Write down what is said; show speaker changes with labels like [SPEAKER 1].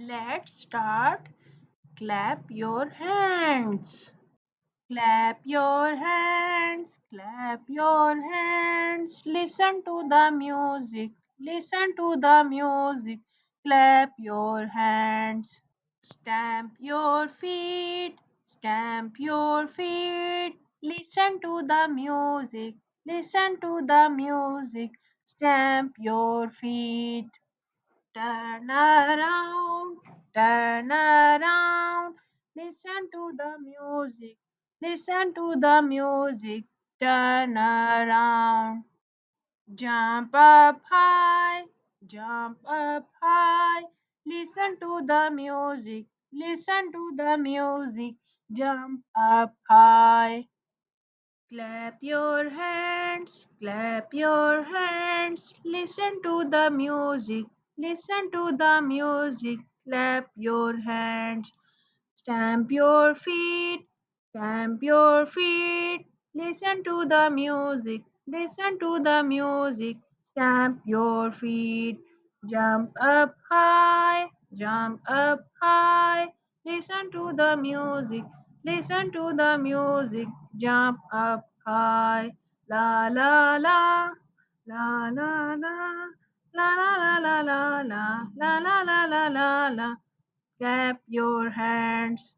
[SPEAKER 1] Let's start. Clap your hands. Clap your hands. Clap your hands. Listen to the music. Listen to the music. Clap your hands. Stamp your feet. Stamp your feet. Listen to the music. Listen to the music. Stamp your feet. Turn around, turn around, listen to the music, listen to the music, turn around. Jump up high, jump up high, listen to the music, listen to the music, jump up high. Clap your hands, clap your hands, listen to the music, listen to the music, clap your hands, stamp your feet, stamp your feet, listen to the music, listen to the music, stamp your feet, jump up high, jump up high, listen to the music, listen to the music, jump up high, la la la, la la la, la la la la la la la la la la la la. Clap your hands.